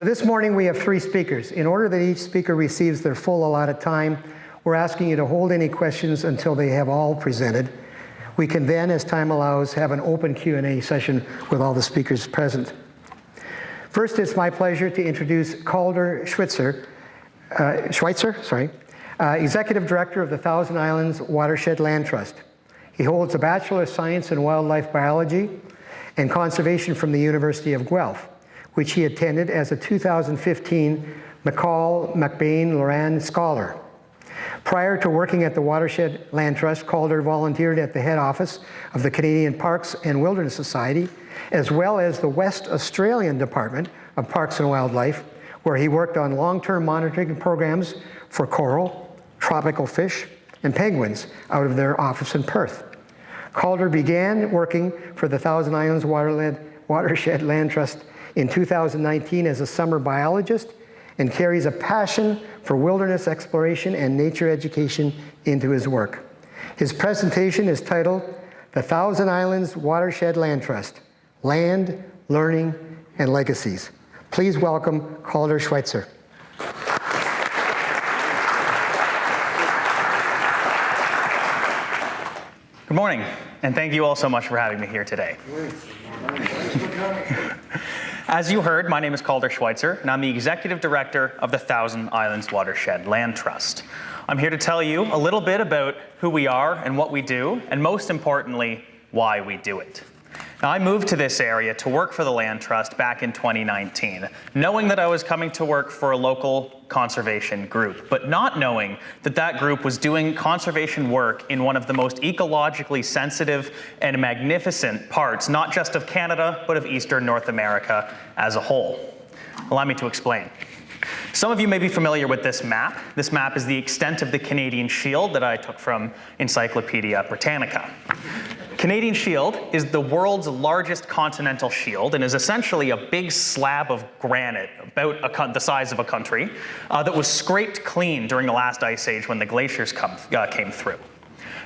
This morning we have 3 speakers. In order that each speaker receives their full allotted time, we're asking you to hold any questions until they have all presented. We can then, as time allows, have an open Q&A session with all the speakers present. First, it's my pleasure to introduce Calder Schweitzer, Executive Director of the Thousand Islands Watershed Land Trust. He holds a Bachelor of Science in Wildlife Biology and Conservation from the University of Guelph, which he attended as a 2015 McBain-Loran Scholar. Prior to working at the Watershed Land Trust, Calder volunteered at the head office of the Canadian Parks and Wilderness Society, as well as the West Australian Department of Parks and Wildlife, where he worked on long-term monitoring programs for coral, tropical fish, and penguins out of their office in Perth. Calder began working for the Thousand Islands Watershed Land Trust in 2019 as a summer biologist and carries a passion for wilderness exploration and nature education into his work. His presentation is titled The Thousand Islands Watershed Land Trust, Land, Learning, and Legacies. Please welcome Calder Schweitzer. Good morning, and thank you all so much for having me here today. As you heard, my name is Calder Schweitzer, and I'm the Executive Director of the Thousand Islands Watershed Land Trust. I'm here to tell you a little bit about who we are and what we do, and most importantly, why we do it. Now, I moved to this area to work for the Land Trust back in 2019, knowing that I was coming to work for a local conservation group, but not knowing that that group was doing conservation work in one of the most ecologically sensitive and magnificent parts, not just of Canada, but of Eastern North America as a whole. Allow me to explain. Some of you may be familiar with this map. This map is the extent of the Canadian Shield that I took from Encyclopedia Britannica. Canadian Shield is the world's largest continental shield and is essentially a big slab of granite, about the size of a country, that was scraped clean during the last ice age when the glaciers came through.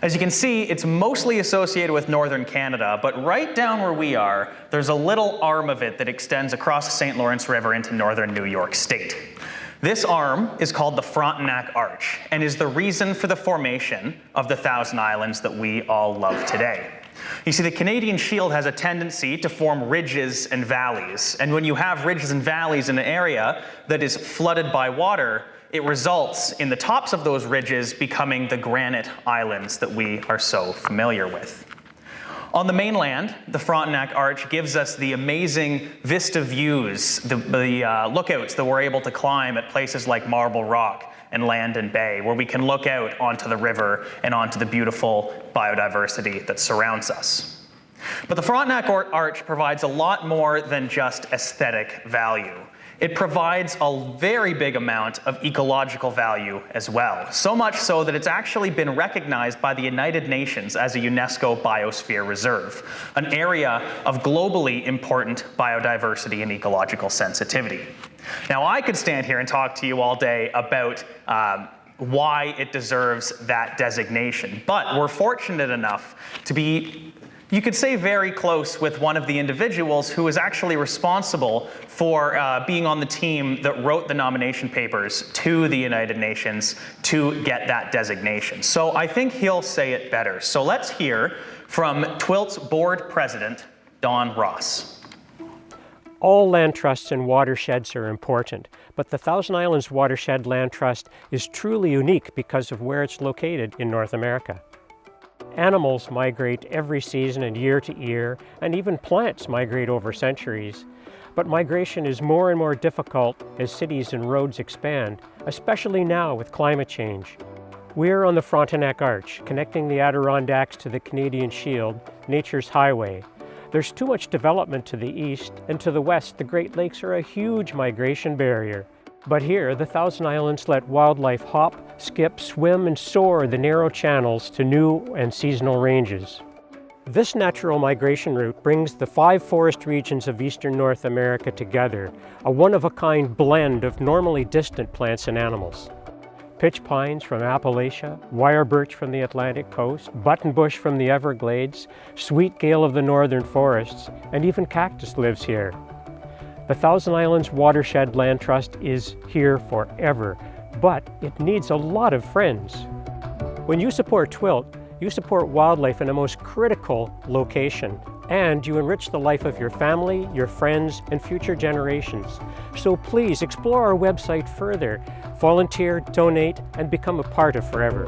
As you can see, it's mostly associated with northern Canada, but right down where we are, there's a little arm of it that extends across the St. Lawrence River into northern New York State. This arm is called the Frontenac Arch and is the reason for the formation of the Thousand Islands that we all love today. You see, the Canadian Shield has a tendency to form ridges and valleys, and when you have ridges and valleys in an area that is flooded by water, it results in the tops of those ridges becoming the granite islands that we are so familiar with. On the mainland, the Frontenac Arch gives us the amazing vista views, the lookouts that we're able to climb at places like Marble Rock and Landon Bay, where we can look out onto the river and onto the beautiful biodiversity that surrounds us. But the Frontenac Arch provides a lot more than just aesthetic value. It provides a very big amount of ecological value as well, so much so that it's actually been recognized by the United Nations as a UNESCO Biosphere Reserve, an area of globally important biodiversity and ecological sensitivity. Now, I could stand here and talk to you all day about why it deserves that designation, but we're fortunate enough to be, you could say, very close with one of the individuals who is actually responsible for being on the team that wrote the nomination papers to the United Nations to get that designation. So I think he'll say it better. So let's hear from TWILT's board president, Don Ross. All land trusts and watersheds are important, but the Thousand Islands Watershed Land Trust is truly unique because of where it's located in North America. Animals migrate every season and year to year, and even plants migrate over centuries. But migration is more and more difficult as cities and roads expand, especially now with climate change. We're on the Frontenac Arch, connecting the Adirondacks to the Canadian Shield, nature's highway. There's too much development to the east, and to the west, the Great Lakes are a huge migration barrier. But here, the Thousand Islands let wildlife hop, skip, swim, and soar the narrow channels to new and seasonal ranges. This natural migration route brings the 5 forest regions of eastern North America together, a one-of-a-kind blend of normally distant plants and animals. Pitch pines from Appalachia, wire birch from the Atlantic coast, buttonbush from the Everglades, sweet gale of the northern forests, and even cactus lives here. The Thousand Islands Watershed Land Trust is here forever, but it needs a lot of friends. When you support TWILT, you support wildlife in a most critical location, and you enrich the life of your family, your friends, and future generations. So please explore our website further, volunteer, donate, and become a part of Forever.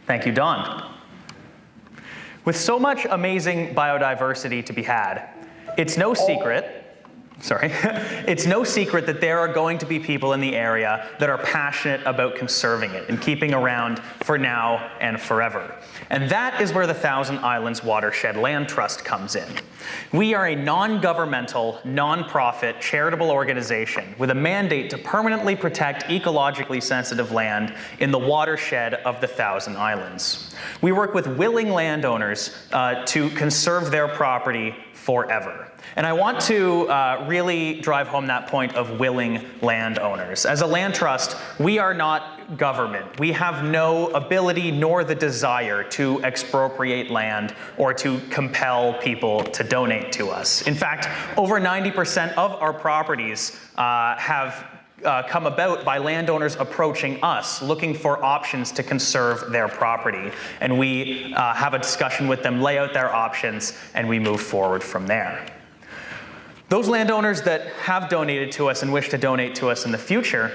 Thank you, Don. With so much amazing biodiversity to be had, it's no secret that there are going to be people in the area that are passionate about conserving it and keeping around for now and forever. And that is where the Thousand Islands Watershed Land Trust comes in. We are a non-governmental, non-profit, charitable organization with a mandate to permanently protect ecologically sensitive land in the watershed of the Thousand Islands. We work with willing landowners to conserve their property forever. And I want to really drive home that point of willing landowners. As a land trust, we are not government. We have no ability nor the desire to expropriate land or to compel people to donate to us. In fact, over 90% of our properties have come about by landowners approaching us, looking for options to conserve their property. And we have a discussion with them, lay out their options, and we move forward from there. Those landowners that have donated to us and wish to donate to us in the future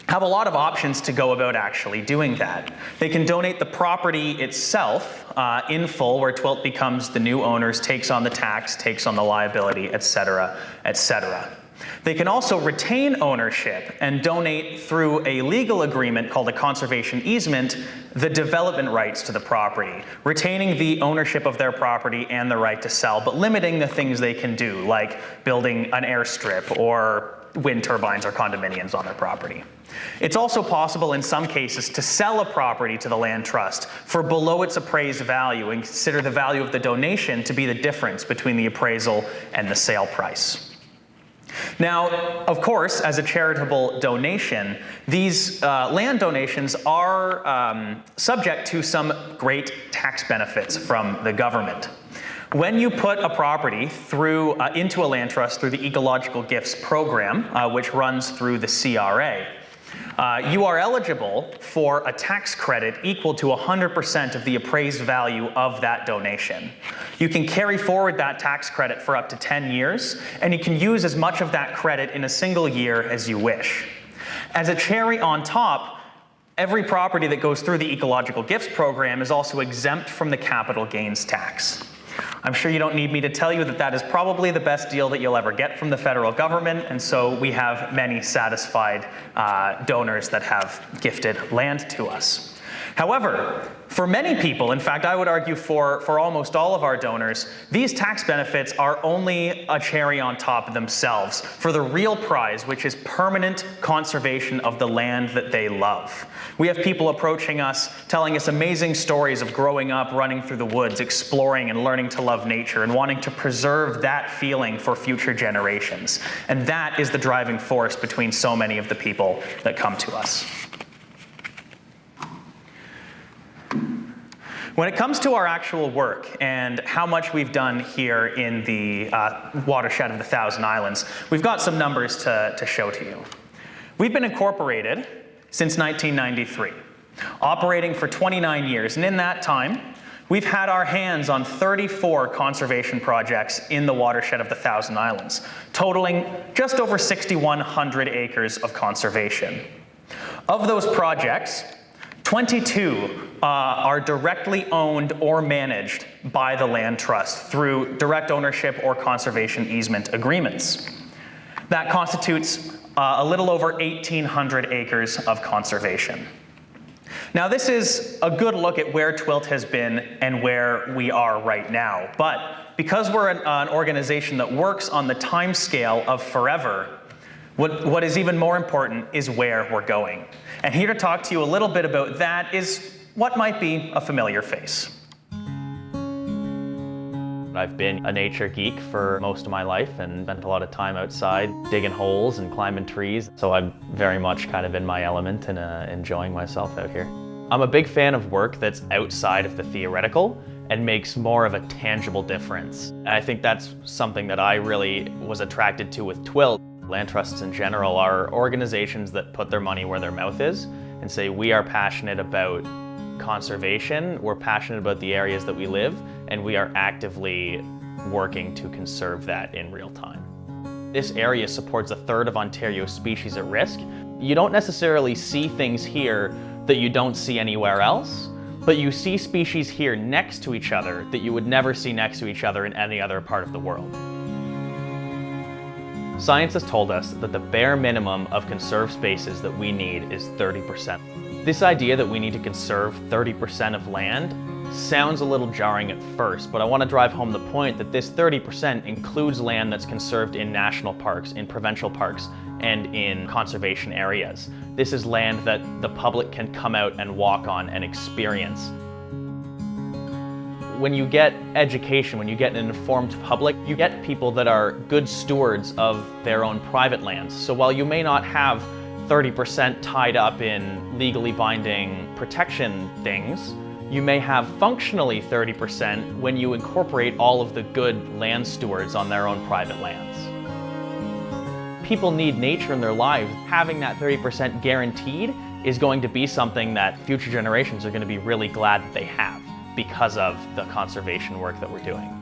have a lot of options to go about actually doing that. They can donate the property itself in full, where TWILT becomes the new owners, takes on the tax, takes on the liability, etc., etc. They can also retain ownership and donate through a legal agreement called a conservation easement the development rights to the property, retaining the ownership of their property and the right to sell, but limiting the things they can do, like building an airstrip or wind turbines or condominiums on their property. It's also possible in some cases to sell a property to the land trust for below its appraised value and consider the value of the donation to be the difference between the appraisal and the sale price. Now, of course, as a charitable donation, these land donations are subject to some great tax benefits from the government. When you put a property into a land trust through the Ecological Gifts program, which runs through the CRA, you are eligible for a tax credit equal to 100% of the appraised value of that donation. You can carry forward that tax credit for up to 10 years, and you can use as much of that credit in a single year as you wish. As a cherry on top, every property that goes through the Ecological Gifts program is also exempt from the capital gains tax. I'm sure you don't need me to tell you that that is probably the best deal that you'll ever get from the federal government, and so we have many satisfied donors that have gifted land to us. However, for many people, in fact, I would argue for almost all of our donors, these tax benefits are only a cherry on top of themselves for the real prize, which is permanent conservation of the land that they love. We have people approaching us, telling us amazing stories of growing up, running through the woods, exploring and learning to love nature, and wanting to preserve that feeling for future generations. And that is the driving force between so many of the people that come to us. When it comes to our actual work and how much we've done here in the watershed of the Thousand Islands, we've got some numbers to show to you. We've been incorporated since 1993, operating for 29 years, and in that time, we've had our hands on 34 conservation projects in the watershed of the Thousand Islands, totaling just over 6,100 acres of conservation. Of those projects, 22 are directly owned or managed by the land trust through direct ownership or conservation easement agreements. That constitutes a little over 1,800 acres of conservation. Now, this is a good look at where TWILT has been and where we are right now. But because we're an organization that works on the time scale of forever, what is even more important is where we're going. And here to talk to you a little bit about that is what might be a familiar face. I've been a nature geek for most of my life and spent a lot of time outside digging holes and climbing trees. So I'm very much kind of in my element and enjoying myself out here. I'm a big fan of work that's outside of the theoretical and makes more of a tangible difference. And I think that's something that I really was attracted to with TWILT. Land trusts in general are organizations that put their money where their mouth is and say, we are passionate about conservation, we're passionate about the areas that we live, and we are actively working to conserve that in real time. This area supports 1/3 of Ontario's species at risk. You don't necessarily see things here that you don't see anywhere else, but you see species here next to each other that you would never see next to each other in any other part of the world. Science has told us that the bare minimum of conserved spaces that we need is 30%. This idea that we need to conserve 30% of land sounds a little jarring at first, but I want to drive home the point that this 30% includes land that's conserved in national parks, in provincial parks, and in conservation areas. This is land that the public can come out and walk on and experience. When you get education, when you get an informed public, you get people that are good stewards of their own private lands. So while you may not have 30% tied up in legally binding protection things, you may have functionally 30% when you incorporate all of the good land stewards on their own private lands. People need nature in their lives. Having that 30% guaranteed is going to be something that future generations are going to be really glad that they have because of the conservation work that we're doing.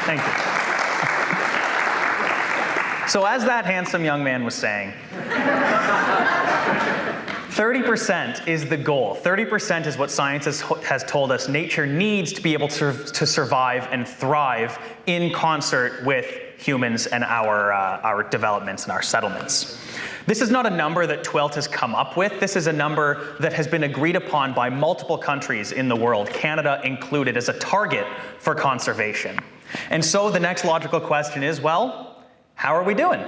Thank you. So as that handsome young man was saying, 30% is the goal. 30% is what science has told us nature needs to be able to survive and thrive in concert with humans and our developments and our settlements. This is not a number that TWILT has come up with. This is a number that has been agreed upon by multiple countries in the world, Canada included, as a target for conservation. And so the next logical question is, well, how are we doing?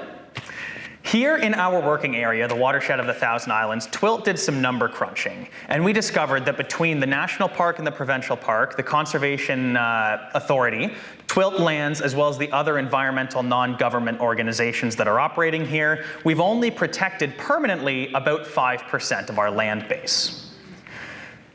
Here in our working area, the watershed of the Thousand Islands, TWILT did some number crunching, and we discovered that between the national park and the provincial park, the Conservation Authority, TWILT lands, as well as the other environmental non-government organizations that are operating here, we've only protected permanently about 5% of our land base.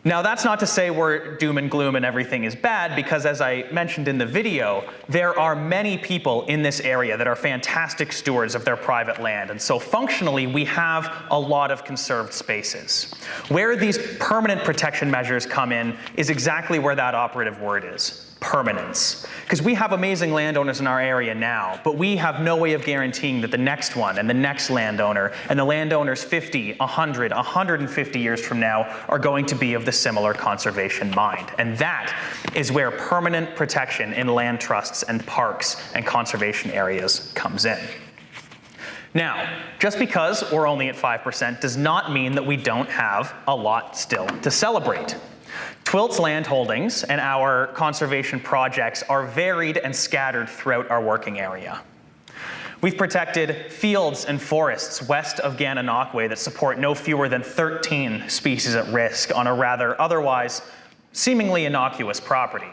Now, that's not to say we're doom and gloom and everything is bad, because as I mentioned in the video, there are many people in this area that are fantastic stewards of their private land. And so functionally, we have a lot of conserved spaces. Where these permanent protection measures come in is exactly where that operative word is. Permanence. Because we have amazing landowners in our area now, but we have no way of guaranteeing that the next one and the next landowner and the landowners 50, 100, 150 years from now are going to be of the similar conservation mind. And that is where permanent protection in land trusts and parks and conservation areas comes in. Now, just because we're only at 5% does not mean that we don't have a lot still to celebrate. TWILT's land holdings and our conservation projects are varied and scattered throughout our working area. We've protected fields and forests west of Gananoque that support no fewer than 13 species at risk on a rather otherwise seemingly innocuous property.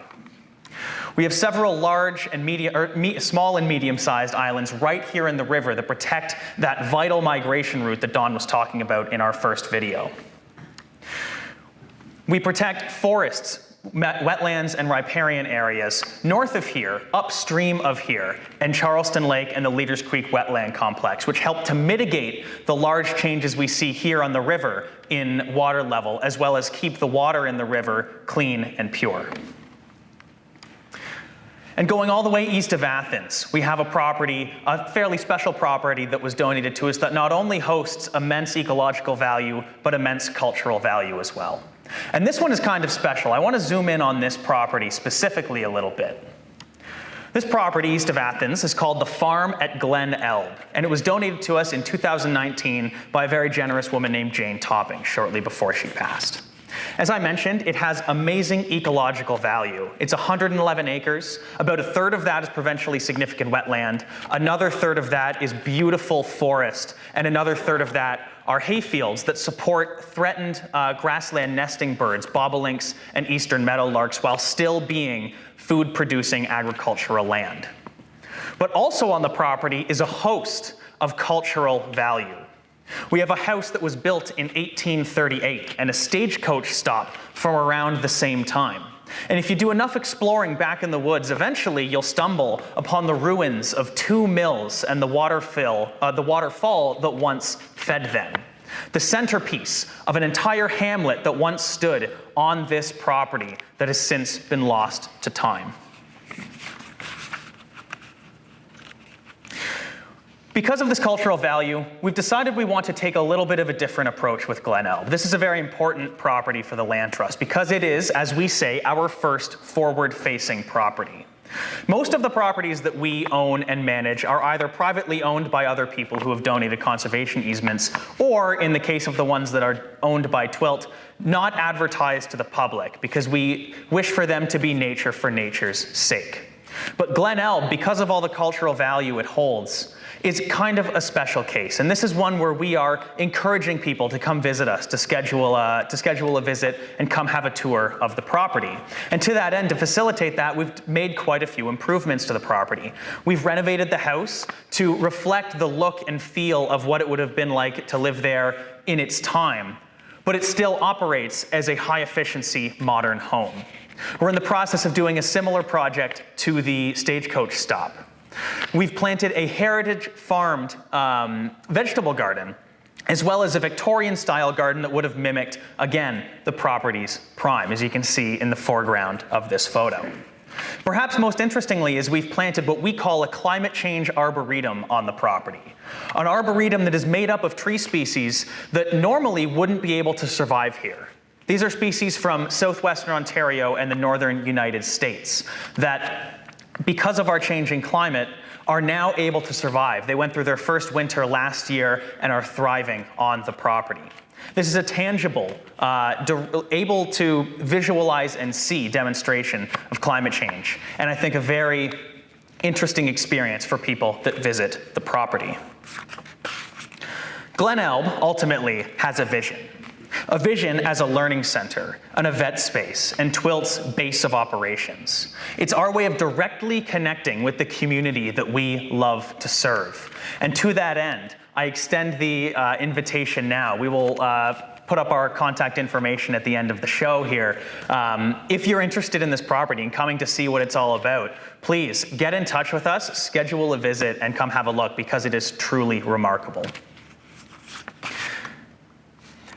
We have several large and small and medium-sized islands right here in the river that protect that vital migration route that Don was talking about in our first video. We protect forests, wetlands, and riparian areas north of here, upstream of here, and Charleston Lake and the Leaders Creek Wetland Complex, which help to mitigate the large changes we see here on the river in water level, as well as keep the water in the river clean and pure. And going all the way east of Athens, we have a property, a fairly special property that was donated to us that not only hosts immense ecological value, but immense cultural value as well. And this one is kind of special. I want to zoom in on this property specifically a little bit. This property east of Athens is called the Farm at Glen Elbe, and it was donated to us in 2019 by a very generous woman named Jane Topping, shortly before she passed. As I mentioned, it has amazing ecological value. It's 111 acres. About a third of that is provincially significant wetland. Another third of that is beautiful forest. And another third of that are hayfields that support threatened grassland nesting birds, bobolinks and eastern meadowlarks, while still being food-producing agricultural land. But also on the property is a host of cultural value. We have a house that was built in 1838 and a stagecoach stop from around the same time. And if you do enough exploring back in the woods, eventually you'll stumble upon the ruins of 2 mills and the waterfall that once fed them. The centerpiece of an entire hamlet that once stood on this property that has since been lost to time. Because of this cultural value, we've decided we want to take a little bit of a different approach with Glen Elb. This is a very important property for the Land Trust because it is, as we say, our first forward-facing property. Most of the properties that we own and manage are either privately owned by other people who have donated conservation easements, or in the case of the ones that are owned by TWILT, not advertised to the public because we wish for them to be nature for nature's sake. But Glen Elb, because of all the cultural value it holds, is kind of a special case. And this is one where we are encouraging people to come visit us, to schedule a visit and come have a tour of the property. And to that end, to facilitate that, we've made quite a few improvements to the property. We've renovated the house to reflect the look and feel of what it would have been like to live there in its time, but it still operates as a high-efficiency modern home. We're in the process of doing a similar project to the stagecoach stop. We've planted a heritage-farmed vegetable garden, as well as a Victorian-style garden that would have mimicked, again, the property's prime, as you can see in the foreground of this photo. Perhaps most interestingly is we've planted what we call a climate change arboretum on the property. An arboretum that is made up of tree species that normally wouldn't be able to survive here. These are species from southwestern Ontario and the northern United States that, because of our changing climate, are now able to survive. They went through their first winter last year and are thriving on the property. This is a tangible, able to visualize and see demonstration of climate change, and I think a very interesting experience for people that visit the property. Glen Elb ultimately has a vision. A vision as a learning center, an event space, and TWILT's base of operations. It's our way of directly connecting with the community that we love to serve. And to that end, I extend the invitation now. We will put up our contact information at the end of the show here. If you're interested in this property and coming to see what it's all about, please get in touch with us, schedule a visit, and come have a look because it is truly remarkable.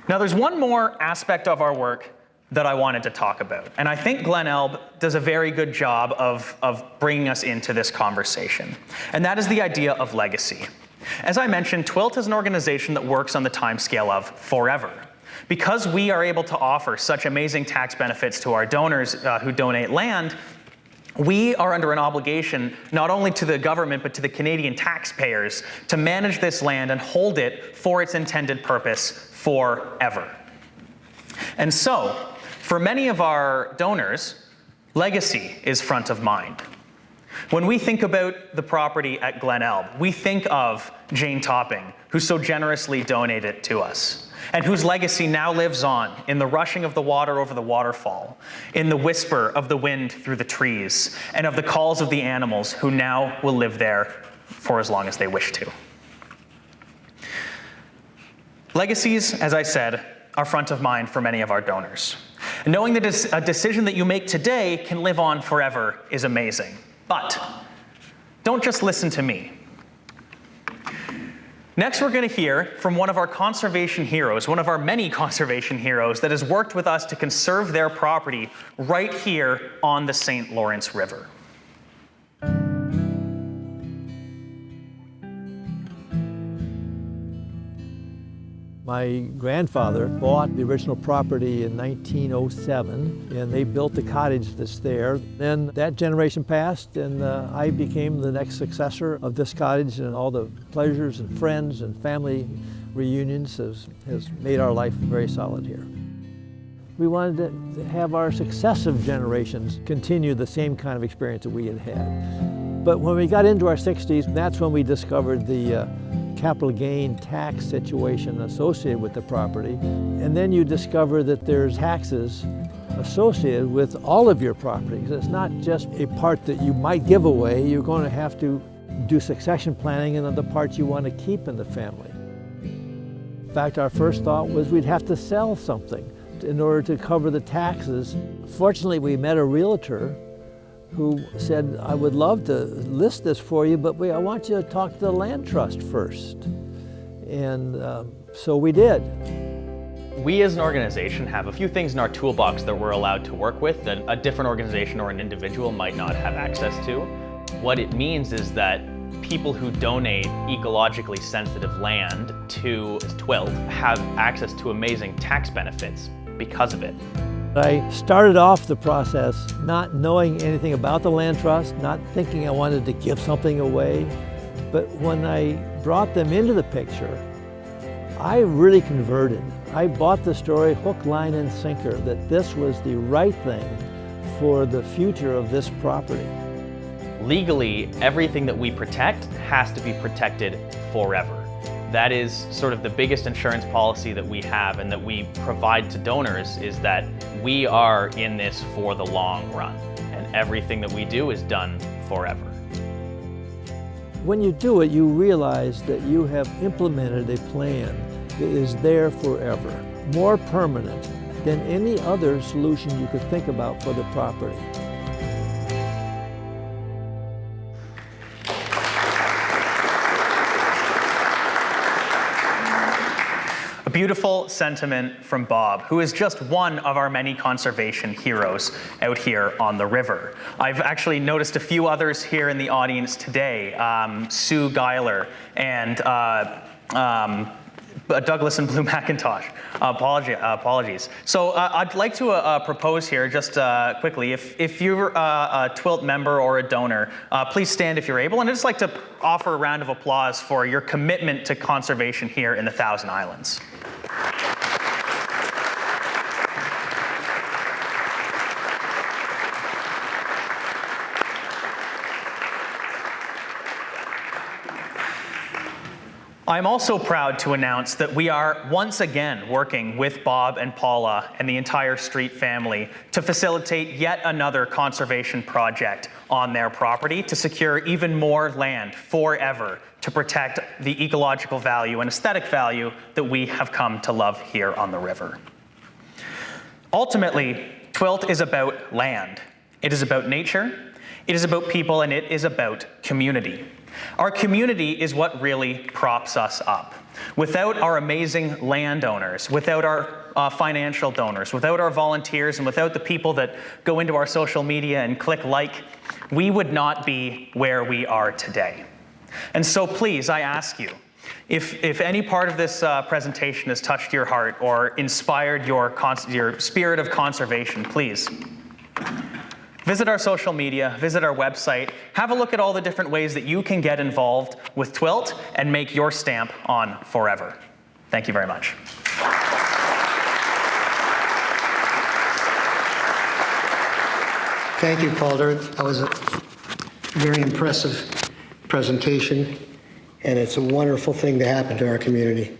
Now, there's one more aspect of our work that I wanted to talk about, and I think Glen Elb does a very good job of bringing us into this conversation, and that is the idea of legacy. As I mentioned, TWILT is an organization that works on the timescale of forever. Because we are able to offer such amazing tax benefits to our donors who donate land, we are under an obligation not only to the government but to the Canadian taxpayers to manage this land and hold it for its intended purpose forever. And so, for many of our donors, legacy is front of mind. When we think about the property at Glen Elb, we think of Jane Topping, who so generously donated it to us, and whose legacy now lives on in the rushing of the water over the waterfall, in the whisper of the wind through the trees, and of the calls of the animals who now will live there for as long as they wish to. Legacies, as I said, are front of mind for many of our donors. And knowing that a decision that you make today can live on forever is amazing. But don't just listen to me. Next, we're going to hear from one of our conservation heroes, one of our many conservation heroes that has worked with us to conserve their property right here on the St. Lawrence River. My grandfather bought the original property in 1907, and they built the cottage that's there. Then that generation passed, and I became the next successor of this cottage, and all the pleasures and friends and family reunions has made our life very solid here. We wanted to have our successive generations continue the same kind of experience that we had had. But when we got into our 60s, that's when we discovered the capital gain tax situation associated with the property. And then you discover that there's taxes associated with all of your properties. It's not just a part that you might give away. You're going to have to do succession planning and other parts you want to keep in the family. In fact, our first thought was we'd have to sell something in order to cover the taxes. Fortunately, we met a realtor who said, I would love to list this for you, but I want you to talk to the land trust first. And so we did. We as an organization have a few things in our toolbox that we're allowed to work with that a different organization or an individual might not have access to. What it means is that people who donate ecologically sensitive land to TWILT have access to amazing tax benefits because of it. I started off the process not knowing anything about the land trust, not thinking I wanted to give something away. But when I brought them into the picture, I really converted. I bought the story hook, line, and sinker that this was the right thing for the future of this property. Legally, everything that we protect has to be protected forever. That is sort of the biggest insurance policy that we have and that we provide to donors, is that we are in this for the long run, and everything that we do is done forever. When you do it, you realize that you have implemented a plan that is there forever, more permanent than any other solution you could think about for the property. A beautiful sentiment from Bob, who is just one of our many conservation heroes out here on the river. I've actually noticed a few others here in the audience today, Sue Geiler and Douglas and Blue McIntosh. Apologies. So I'd like to propose here, just quickly, if you're a TWILT member or a donor, please stand if you're able. And I'd just like to offer a round of applause for your commitment to conservation here in the Thousand Islands. I'm also proud to announce that we are once again working with Bob and Paula and the entire Street family to facilitate yet another conservation project on their property to secure even more land forever to protect the ecological value and aesthetic value that we have come to love here on the river. Ultimately, TWILT is about land. It is about nature, it is about people, and it is about community. Our community is what really props us up. Without our amazing landowners, without our financial donors, without our volunteers, and without the people that go into our social media and click like, we would not be where we are today. And so please, I ask you, if any part of this presentation has touched your heart or inspired your spirit of conservation, please visit our social media, visit our website, have a look at all the different ways that you can get involved with TWILT and make your stamp on forever. Thank you very much. Thank you, Calder. That was a very impressive presentation, and it's a wonderful thing to happen to our community.